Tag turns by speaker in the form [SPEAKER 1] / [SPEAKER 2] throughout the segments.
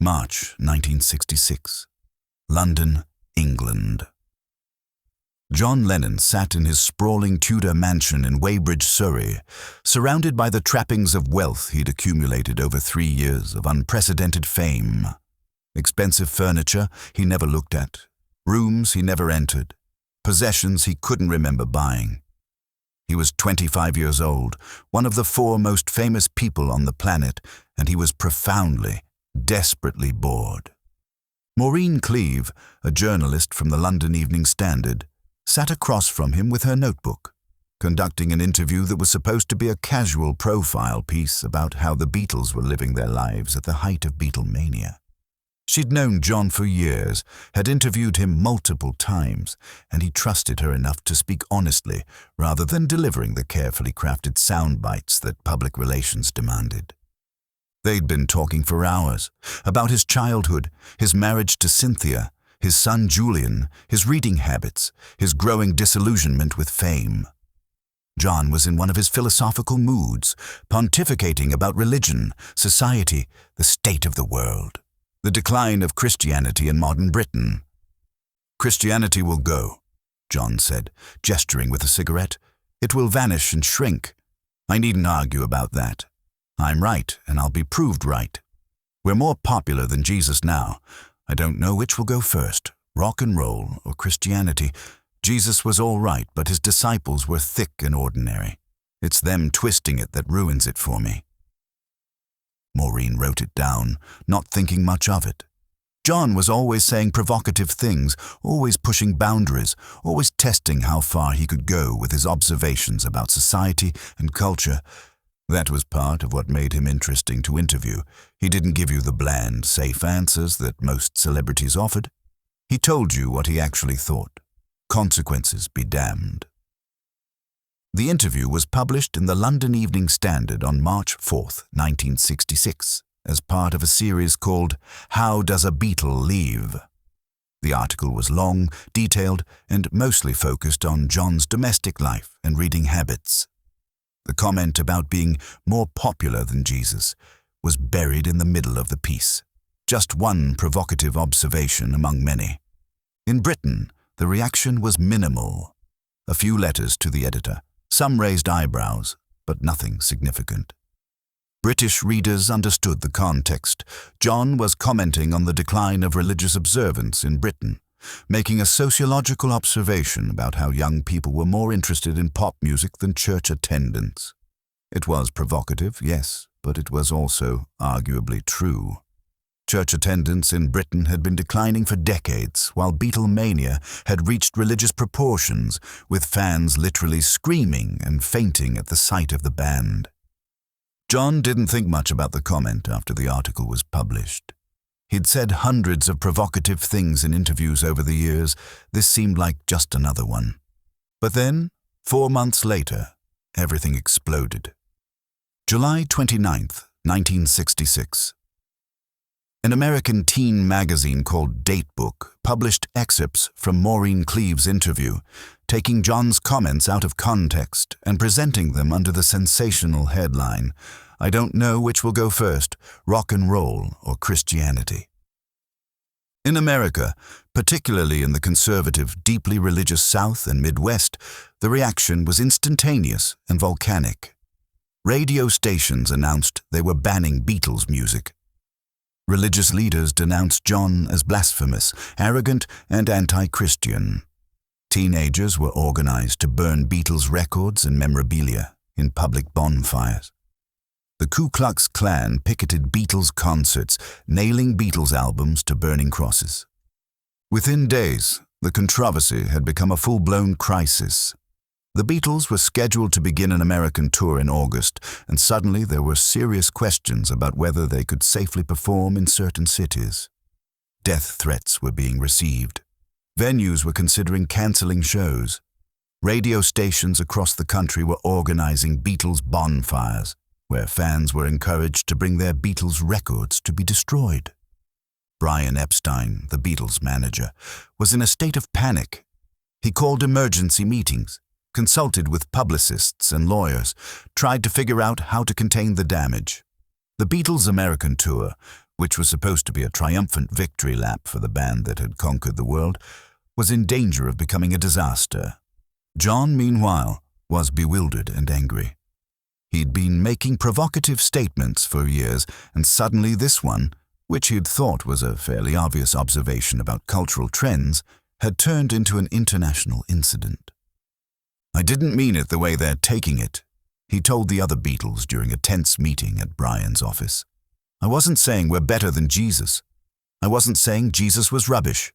[SPEAKER 1] March 1966. London, England. John Lennon sat in his sprawling Tudor mansion in Weybridge, Surrey, surrounded by the trappings of wealth he'd accumulated over 3 years of unprecedented fame. Expensive furniture he never looked at, rooms he never entered, possessions he couldn't remember buying. He was 25 years old, one of the 4 most famous people on the planet, and he was profoundly, desperately bored. Maureen Cleave, a journalist from the London Evening Standard, sat across from him with her notebook, conducting an interview that was supposed to be a casual profile piece about how the Beatles were living their lives at the height of Beatlemania. She'd known John for years, had interviewed him multiple times, and he trusted her enough to speak honestly rather than delivering the carefully crafted sound bites that public relations demanded. They'd been talking for hours about his childhood, his marriage to Cynthia, his son Julian, his reading habits, his growing disillusionment with fame. John was in one of his philosophical moods, pontificating about religion, society, the state of the world, the decline of Christianity in modern Britain. "Christianity will go," John said, gesturing with a cigarette. "It will vanish and shrink. I needn't argue about that. I'm right, and I'll be proved right. We're more popular than Jesus now. I don't know which will go first, rock and roll or Christianity. Jesus was all right, but his disciples were thick and ordinary. It's them twisting it that ruins it for me." Maureen wrote it down, not thinking much of it. John was always saying provocative things, always pushing boundaries, always testing how far he could go with his observations about society and culture. That was part of what made him interesting to interview. He didn't give you the bland, safe answers that most celebrities offered. He told you what he actually thought. Consequences be damned. The interview was published in the London Evening Standard on March 4th, 1966, as part of a series called How Does a Beatle Leave? The article was long, detailed, and mostly focused on John's domestic life and reading habits. The comment about being more popular than Jesus was buried in the middle of the piece, just one provocative observation among many. In Britain, the reaction was minimal. A few letters to the editor, some raised eyebrows, but nothing significant. British readers understood the context. John was commenting on the decline of religious observance in Britain, making a sociological observation about how young people were more interested in pop music than church attendance. It was provocative, yes, but it was also arguably true. Church attendance in Britain had been declining for decades, while Beatlemania had reached religious proportions, with fans literally screaming and fainting at the sight of the band. John didn't think much about the comment after the article was published. He'd said hundreds of provocative things in interviews over the years. This seemed like just another one. But then, 4 months later, everything exploded. July 29th, 1966. An American teen magazine called Datebook published excerpts from Maureen Cleave's interview, taking John's comments out of context and presenting them under the sensational headline, "I don't know which will go first, rock and roll or Christianity." In America, particularly in the conservative, deeply religious South and Midwest, the reaction was instantaneous and volcanic. Radio stations announced they were banning Beatles music. Religious leaders denounced John as blasphemous, arrogant, and anti-Christian. Teenagers were organized to burn Beatles records and memorabilia in public bonfires. The Ku Klux Klan picketed Beatles concerts, nailing Beatles albums to burning crosses. Within days, the controversy had become a full-blown crisis. The Beatles were scheduled to begin an American tour in August, and suddenly there were serious questions about whether they could safely perform in certain cities. Death threats were being received. Venues were considering canceling shows. Radio stations across the country were organizing Beatles bonfires, where fans were encouraged to bring their Beatles records to be destroyed. Brian Epstein, the Beatles manager, was in a state of panic. He called emergency meetings, consulted with publicists and lawyers, tried to figure out how to contain the damage. The Beatles' American tour, which was supposed to be a triumphant victory lap for the band that had conquered the world, was in danger of becoming a disaster. John, meanwhile, was bewildered and angry. He'd been making provocative statements for years, and suddenly this one, which he'd thought was a fairly obvious observation about cultural trends, had turned into an international incident. "I didn't mean it the way they're taking it," he told the other Beatles during a tense meeting at Brian's office. "I wasn't saying we're better than Jesus. I wasn't saying Jesus was rubbish.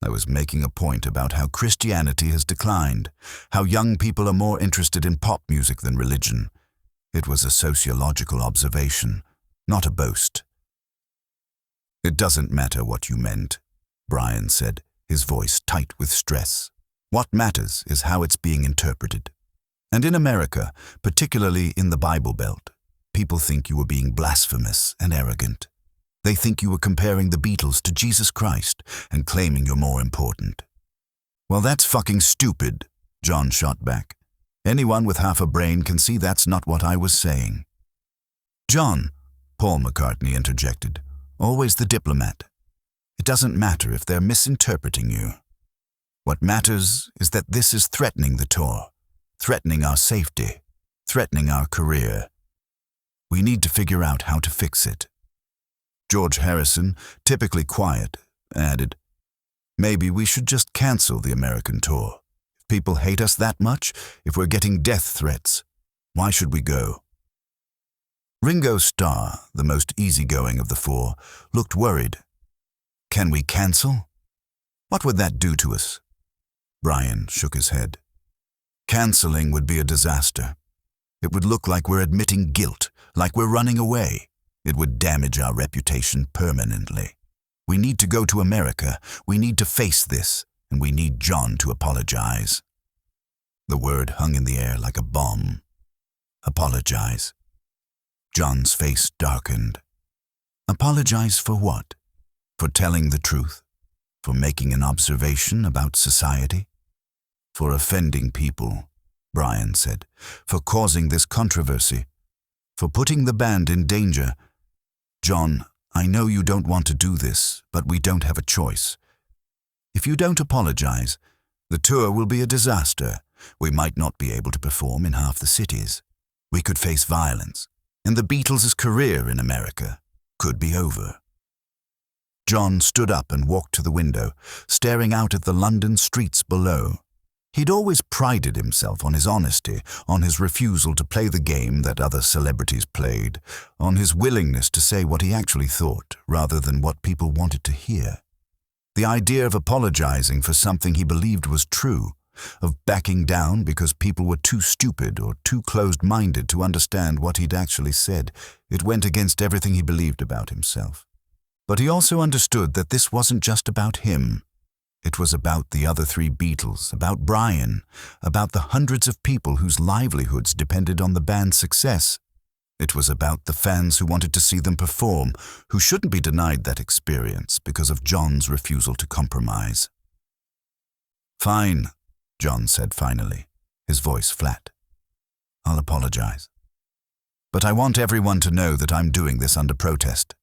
[SPEAKER 1] I was making a point about how Christianity has declined, how young people are more interested in pop music than religion. It was a sociological observation, not a boast." "It doesn't matter what you meant," Brian said, his voice tight with stress. "What matters is how it's being interpreted. And in America, particularly in the Bible Belt, people think you were being blasphemous and arrogant. They think you were comparing the Beatles to Jesus Christ and claiming you're more important." "Well, that's fucking stupid," John shot back. "Anyone with half a brain can see that's not what I was saying." "John," Paul McCartney interjected, always the diplomat, "it doesn't matter if they're misinterpreting you. What matters is that this is threatening the tour, threatening our safety, threatening our career. We need to figure out how to fix it." George Harrison, typically quiet, added, "Maybe we should just cancel the American tour. If people hate us that much, if we're getting death threats, why should we go?" Ringo Starr, the most easygoing of the four, looked worried. "Can we cancel? What would that do to us?" Brian shook his head. "Canceling would be a disaster. It would look like we're admitting guilt, like we're running away. It would damage our reputation permanently. We need to go to America. We need to face this, and we need John to apologize." The word hung in the air like a bomb. Apologize. John's face darkened. Apologize for what? For telling the truth? For making an observation about society? For offending people, Brian said. For causing this controversy. For putting the band in danger. "John, I know you don't want to do this, but we don't have a choice. If you don't apologize, the tour will be a disaster. We might not be able to perform in half the cities. We could face violence, and the Beatles' career in America could be over." John stood up and walked to the window, staring out at the London streets below. He'd always prided himself on his honesty, on his refusal to play the game that other celebrities played, on his willingness to say what he actually thought rather than what people wanted to hear. The idea of apologizing for something he believed was true, of backing down because people were too stupid or too closed-minded to understand what he'd actually said, it went against everything he believed about himself. But he also understood that this wasn't just about him. It was about the other three Beatles, about Brian, about the hundreds of people whose livelihoods depended on the band's success. It was about the fans who wanted to see them perform, who shouldn't be denied that experience because of John's refusal to compromise. "Fine," John said finally, his voice flat. "I'll apologize. But I want everyone to know that I'm doing this under protest.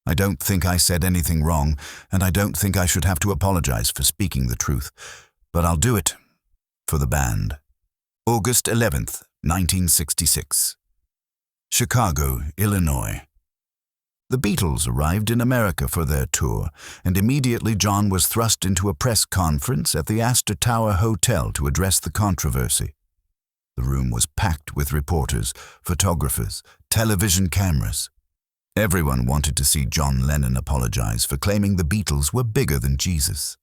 [SPEAKER 1] I don't think I said anything wrong, and I don't think I should have to apologize for speaking the truth, but I'll do it for the band." August 11th, 1966. Chicago, Illinois. The Beatles arrived in America for their tour, and immediately John was thrust into a press conference at the Astor Tower Hotel to address the controversy. The room was packed with reporters, photographers, television cameras. Everyone wanted to see John Lennon apologize for claiming the Beatles were bigger than Jesus.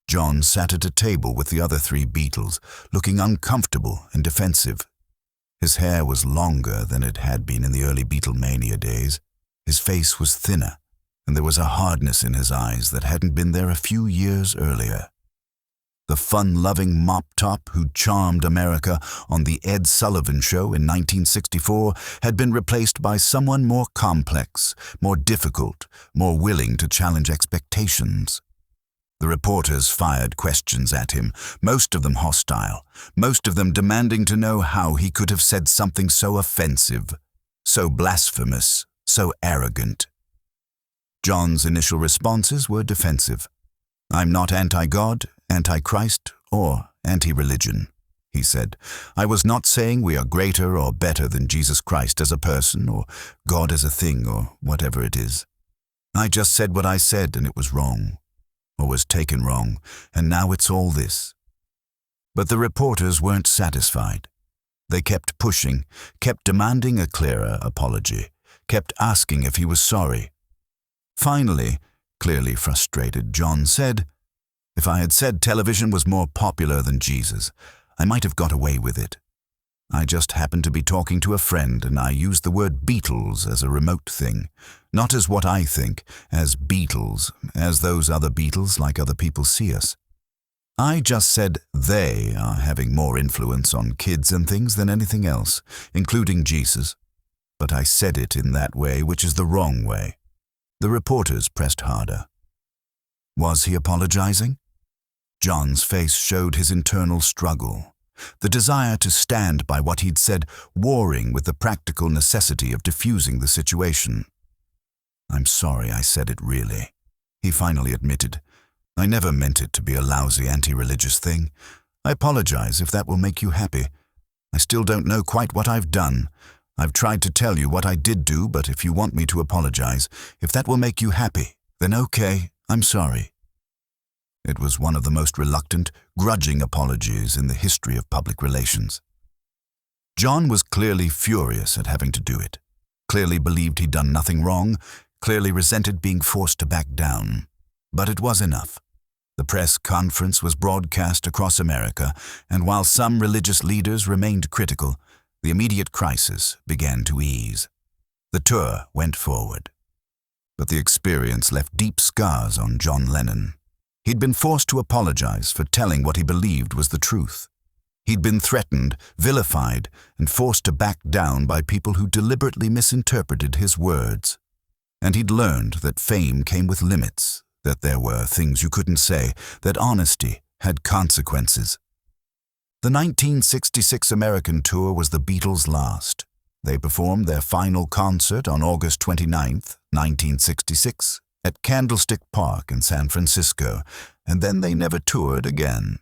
[SPEAKER 1] John sat at a table with the other three Beatles, looking uncomfortable and defensive. His hair was longer than it had been in the early Beatlemania days. His face was thinner, and there was a hardness in his eyes that hadn't been there a few years earlier. The fun-loving mop-top who charmed America on The Ed Sullivan Show in 1964 had been replaced by someone more complex, more difficult, more willing to challenge expectations. The reporters fired questions at him, most of them hostile, most of them demanding to know how he could have said something so offensive, so blasphemous, so arrogant. John's initial responses were defensive. "I'm not anti-God, anti-Christ, or anti-religion," he said. "I was not saying we are greater or better than Jesus Christ as a person, or God as a thing, or whatever it is. I just said what I said, and it was wrong, or was taken wrong, and now it's all this." But the reporters weren't satisfied. They kept pushing, kept demanding a clearer apology, kept asking if he was sorry. Finally, clearly frustrated, John said, "If I had said television was more popular than Jesus, I might have got away with it. I just happened to be talking to a friend, and I used the word Beatles as a remote thing, not as what I think, as Beatles, as those other Beatles like other people see us. I just said they are having more influence on kids and things than anything else, including Jesus. But I said it in that way, which is the wrong way." The reporters pressed harder. Was he apologizing? John's face showed his internal struggle, the desire to stand by what he'd said, warring with the practical necessity of diffusing the situation. "I'm sorry I said it, really," he finally admitted. "I never meant it to be a lousy anti-religious thing. I apologize if that will make you happy. I still don't know quite what I've done. I've tried to tell you what I did do, but if you want me to apologize, if that will make you happy, then okay, I'm sorry." It was one of the most reluctant, grudging apologies in the history of public relations. John was clearly furious at having to do it, clearly believed he'd done nothing wrong, clearly resented being forced to back down. But it was enough. The press conference was broadcast across America, and while some religious leaders remained critical, the immediate crisis began to ease. The tour went forward. But the experience left deep scars on John Lennon. He'd been forced to apologize for telling what he believed was the truth. He'd been threatened, vilified, and forced to back down by people who deliberately misinterpreted his words. And he'd learned that fame came with limits, that there were things you couldn't say, that honesty had consequences. The 1966 American tour was the Beatles' last. They performed their final concert on August 29, 1966, at Candlestick Park in San Francisco, and then they never toured again.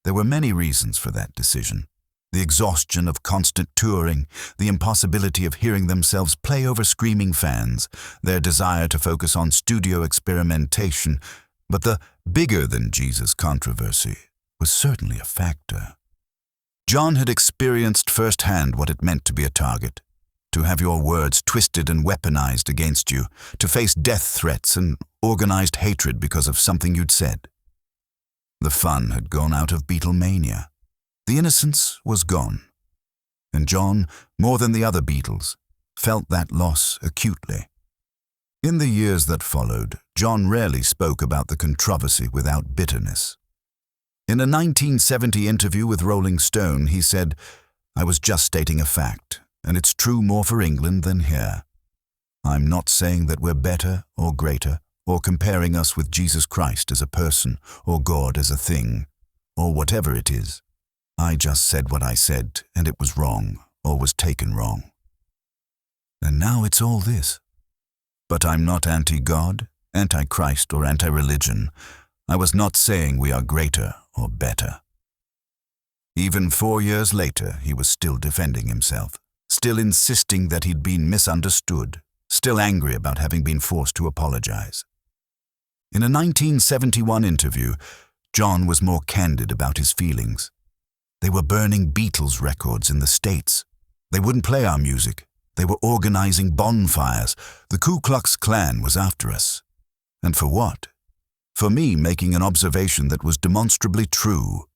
[SPEAKER 1] There were many reasons for that decision. The exhaustion of constant touring, the impossibility of hearing themselves play over screaming fans, their desire to focus on studio experimentation, but the bigger-than-Jesus controversy was certainly a factor. John had experienced firsthand what it meant to be a target, to have your words twisted and weaponized against you, to face death threats and organized hatred because of something you'd said. The fun had gone out of Beatlemania. The innocence was gone. And John, more than the other Beatles, felt that loss acutely. In the years that followed, John rarely spoke about the controversy without bitterness. In a 1970 interview with Rolling Stone, he said, "I was just stating a fact, and it's true more for England than here. I'm not saying that we're better or greater, or comparing us with Jesus Christ as a person, or God as a thing, or whatever it is. I just said what I said, and it was wrong, or was taken wrong. And now it's all this. But I'm not anti-God, anti-Christ, or anti-religion. I was not saying we are greater or better." Even 4 years later, he was still defending himself, still insisting that he'd been misunderstood, still angry about having been forced to apologize. In a 1971 interview, John was more candid about his feelings. They were burning Beatles records in the States. They wouldn't play our music. They were organizing bonfires. The Ku Klux Klan was after us. And for what? For me making an observation that was demonstrably true,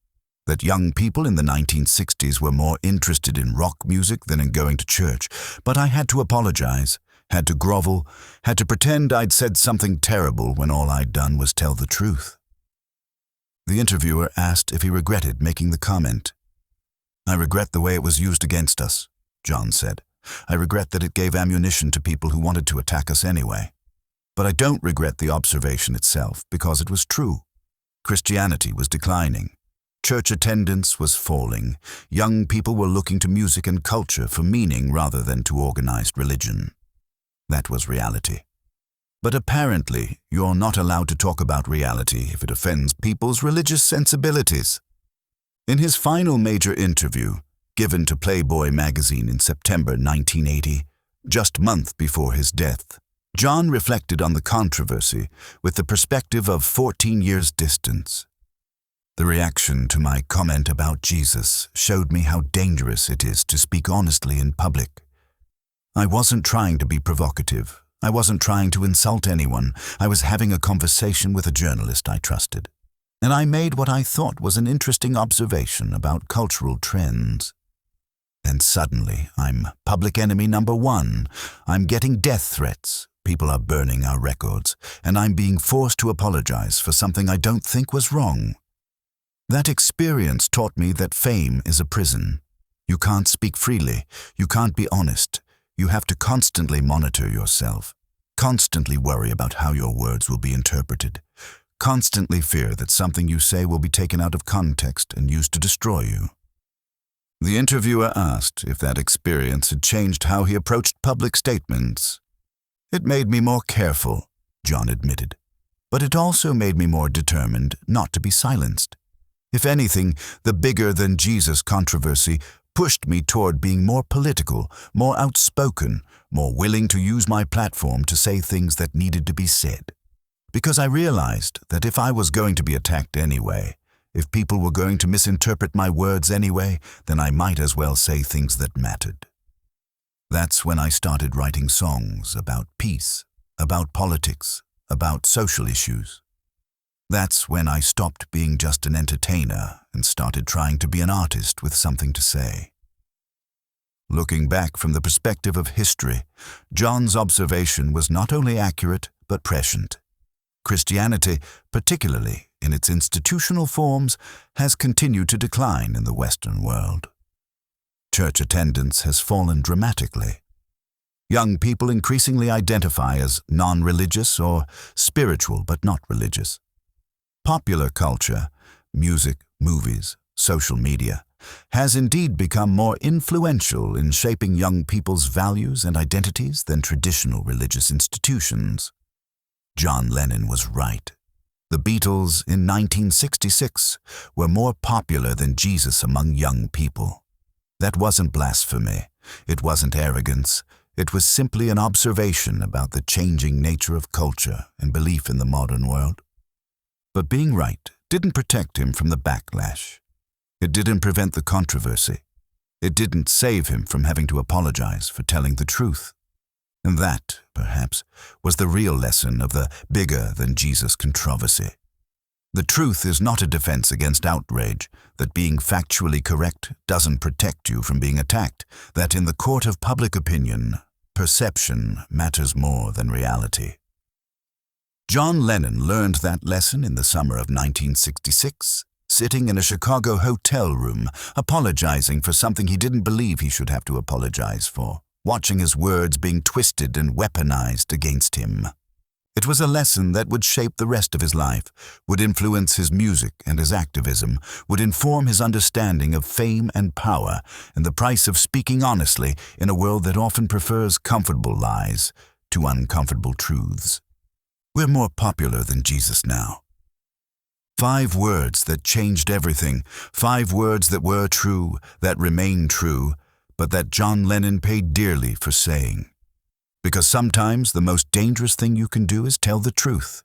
[SPEAKER 1] that young people in the 1960s were more interested in rock music than in going to church. But I had to apologize, had to grovel, had to pretend I'd said something terrible when all I'd done was tell the truth. The interviewer asked if he regretted making the comment. "I regret the way it was used against us," John said. "I regret that it gave ammunition to people who wanted to attack us anyway. But I don't regret the observation itself, because it was true. Christianity was declining. Church attendance was falling. Young people were looking to music and culture for meaning rather than to organized religion. That was reality. But apparently, you're not allowed to talk about reality if it offends people's religious sensibilities. In his final major interview, given to Playboy magazine in September 1980, just a month before his death, John reflected on the controversy with the perspective of 14 years' distance. The reaction to my comment about Jesus showed me how dangerous it is to speak honestly in public. I wasn't trying to be provocative. I wasn't trying to insult anyone. I was having a conversation with a journalist I trusted. And I made what I thought was an interesting observation about cultural trends. Then suddenly, I'm public enemy number one. I'm getting death threats. People are burning our records, and I'm being forced to apologize for something I don't think was wrong. That experience taught me that fame is a prison. You can't speak freely. You can't be honest. You have to constantly monitor yourself, constantly worry about how your words will be interpreted, constantly fear that something you say will be taken out of context and used to destroy you. The interviewer asked if that experience had changed how he approached public statements. It made me more careful, John admitted, but it also made me more determined not to be silenced. If anything, the bigger-than-Jesus controversy pushed me toward being more political, more outspoken, more willing to use my platform to say things that needed to be said. Because I realized that if I was going to be attacked anyway, if people were going to misinterpret my words anyway, then I might as well say things that mattered. That's when I started writing songs about peace, about politics, about social issues. That's when I stopped being just an entertainer and started trying to be an artist with something to say. Looking back from the perspective of history, John's observation was not only accurate but prescient. Christianity, particularly in its institutional forms, has continued to decline in the Western world. Church attendance has fallen dramatically. Young people increasingly identify as non-religious or spiritual but not religious. Popular culture, music, movies, social media, has indeed become more influential in shaping young people's values and identities than traditional religious institutions. John Lennon was right. The Beatles in 1966 were more popular than Jesus among young people. That wasn't blasphemy. It wasn't arrogance. It was simply an observation about the changing nature of culture and belief in the modern world. But being right didn't protect him from the backlash. It didn't prevent the controversy. It didn't save him from having to apologize for telling the truth. And that, perhaps, was the real lesson of the bigger-than-Jesus controversy. The truth is not a defense against outrage, that being factually correct doesn't protect you from being attacked, that in the court of public opinion, perception matters more than reality. John Lennon learned that lesson in the summer of 1966, sitting in a Chicago hotel room, apologizing for something he didn't believe he should have to apologize for, watching his words being twisted and weaponized against him. It was a lesson that would shape the rest of his life, would influence his music and his activism, would inform his understanding of fame and power and the price of speaking honestly in a world that often prefers comfortable lies to uncomfortable truths. We're more popular than Jesus now. 5 words that changed everything, 5 words that were true, that remain true, but that John Lennon paid dearly for saying. Because sometimes the most dangerous thing you can do is tell the truth.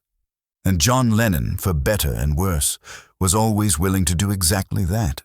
[SPEAKER 1] And John Lennon, for better and worse, was always willing to do exactly that.